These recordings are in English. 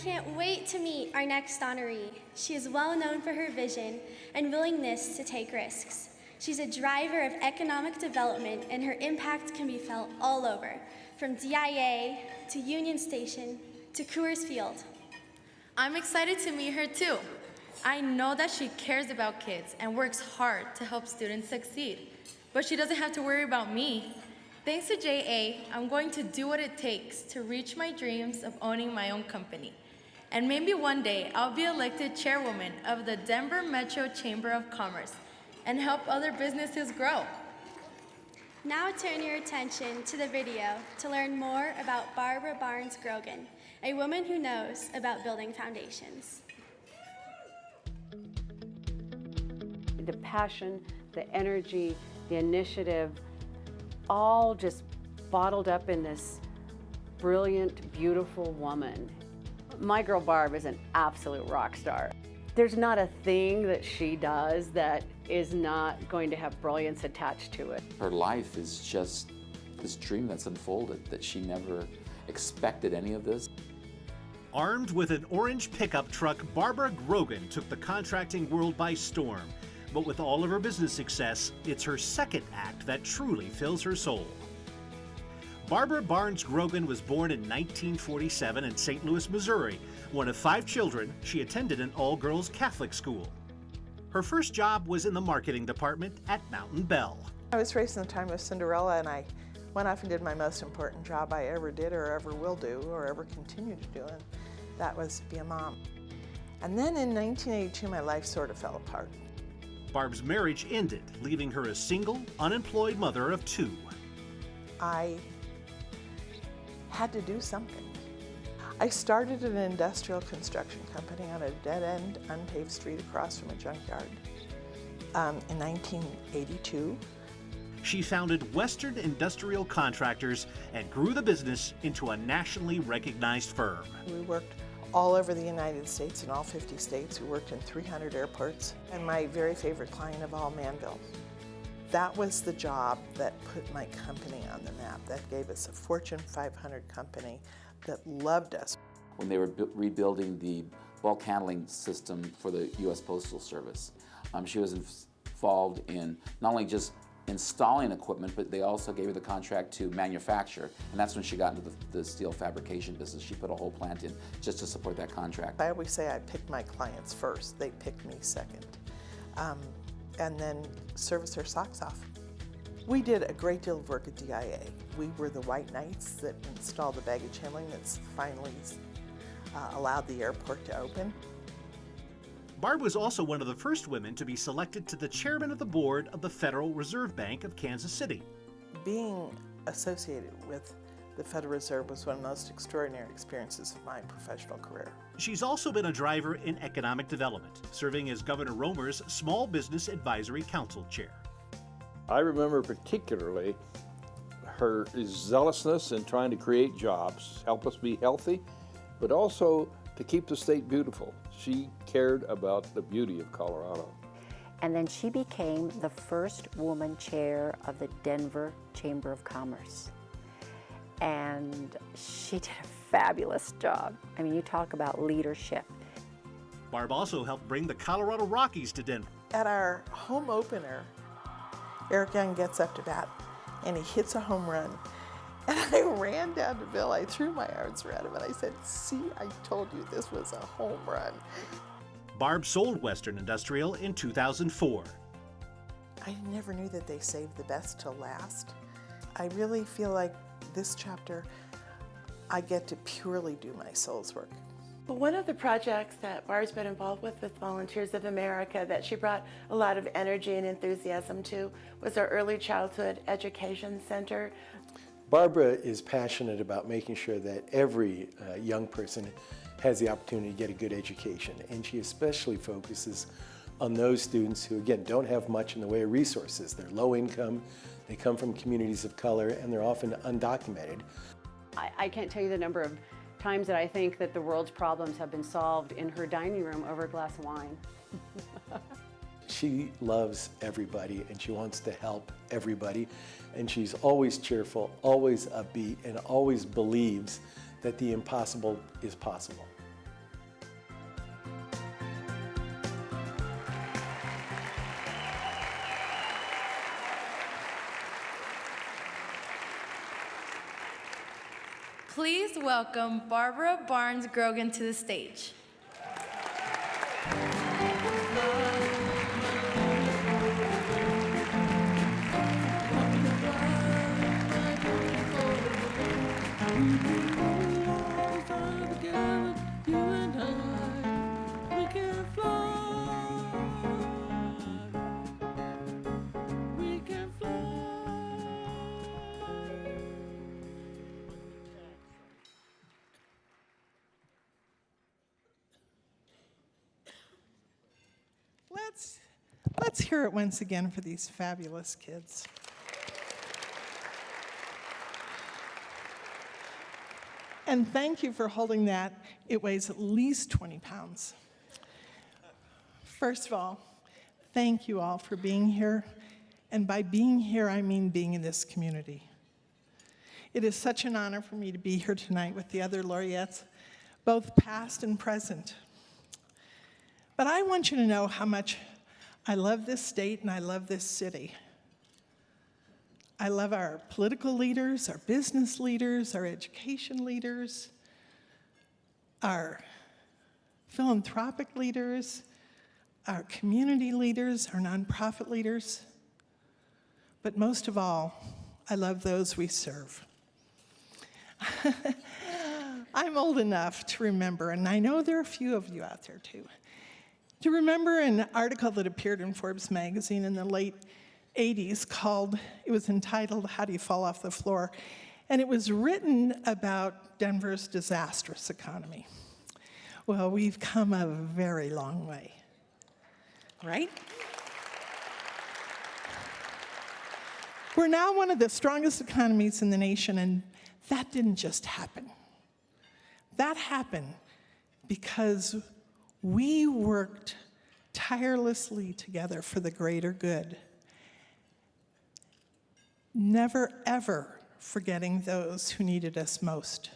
can't wait to meet our next honoree. She is well known for her vision and willingness to take risks. She's a driver of economic development, and her impact can be felt all over, from DIA to Union Station to Coors Field. I'm excited to meet her too. I know that she cares about kids and works hard to help students succeed, but she doesn't have to worry about me. Thanks to JA, I'm going to do what it takes to reach my dreams of owning my own company. And maybe one day I'll be elected chairwoman of the Denver Metro Chamber of Commerce and help other businesses grow. Now turn your attention to the video to learn more about Barbara Barnes Grogan, a woman who knows about building foundations. The passion, the energy, the initiative, all just bottled up in this brilliant, beautiful woman. My girl Barb is an absolute rock star. There's not a thing that she does that is not going to have brilliance attached to it. Her life is just this dream that's unfolded, that she never expected any of this. Armed with an orange pickup truck, Barbara Grogan took the contracting world by storm. But with all of her business success, it's her second act that truly fills her soul. Barbara Barnes Grogan was born in 1947 in St. Louis, Missouri. One of 5 children, she attended an all-girls Catholic school. Her first job was in the marketing department at Mountain Bell. I was raised in the time of Cinderella, and I went off and did my most important job I ever did or ever will do or ever continue to do, and that was be a mom. And then in 1982, my life sort of fell apart. Barb's marriage ended, leaving her a single, unemployed mother of 2. I had to do something. I started an industrial construction company on a dead-end, unpaved street across from a junkyard in 1982. She founded Western Industrial Contractors and grew the business into a nationally recognized firm. We worked all over the United States, in all 50 states. We worked in 300 airports, and my very favorite client of all, Manville. That was the job that put my company on the map, that gave us a Fortune 500 company that loved us. When they were rebuilding the bulk handling system for the U.S. Postal Service, she was involved in not only just installing equipment, but they also gave her the contract to manufacture, and that's when she got into the steel fabrication business. She put a whole plant in just to support that contract. I always say I pick my clients first, they pick me second, and then service their socks off. We did a great deal of work at DIA. We were the white knights that installed the baggage handling that's finally allowed the airport to open. Barb was also one of the first women to be selected to the chairman of the board of the Federal Reserve Bank of Kansas City. Being associated with the Federal Reserve was one of the most extraordinary experiences of my professional career. She's also been a driver in economic development, serving as Governor Romer's Small Business Advisory Council chair. I remember particularly her zealousness in trying to create jobs, help us be healthy, but also to keep the state beautiful. She cared about the beauty of Colorado. And then she became the first woman chair of the Denver Chamber of Commerce. And she did a fabulous job. I mean, you talk about leadership. Barb also helped bring the Colorado Rockies to Denver. At our home opener, Eric Young gets up to bat and he hits a home run. And I ran down to Bill, I threw my arms around him and I said, "See, I told you this was a home run." Barb sold Western Industrial in 2004. I never knew that they saved the best till last. I really feel like this chapter, I get to purely do my soul's work. Well, one of the projects that Barb's been involved with Volunteers of America that she brought a lot of energy and enthusiasm to was our Early Childhood Education Center. Barbara is passionate about making sure that every young person has the opportunity to get a good education, and she especially focuses on those students who, again, don't have much in the way of resources. They're low income, they come from communities of color, and they're often undocumented. I can't tell you the number of times that I think that the world's problems have been solved in her dining room over a glass of wine. She loves everybody and she wants to help everybody, and she's always cheerful, always upbeat, and always believes that the impossible is possible. Please welcome Barbara Barnes Grogan to the stage. Let's hear it once again for these fabulous kids. And thank you for holding that. It weighs at least 20 pounds. First of all, thank you all for being here. And by being here, I mean being in this community. It is such an honor for me to be here tonight with the other laureates, both past and present. But I want you to know how much I love this state and I love this city. I love our political leaders, our business leaders, our education leaders, our philanthropic leaders, our community leaders, our nonprofit leaders. But most of all, I love those we serve. I'm old enough to remember, and I know there are a few of you out there too, to remember an article that appeared in Forbes magazine in the late 80s it was entitled, "How Do You Fall Off the Floor?" And it was written about Denver's disastrous economy. Well, we've come a very long way, right? We're now one of the strongest economies in the nation, and that didn't just happen. That happened because we worked tirelessly together for the greater good, never ever forgetting those who needed us most.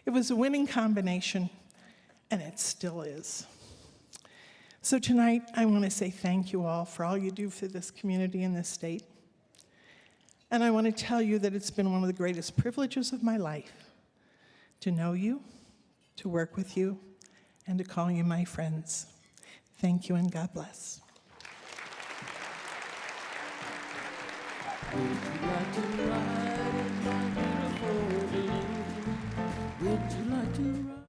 It was a winning combination, and it still is. So tonight, I want to say thank you all for all you do for this community and this state. And I want to tell you that it's been one of the greatest privileges of my life to know you, to work with you, and to call you my friends. Thank you and God bless. Would you like to ride in my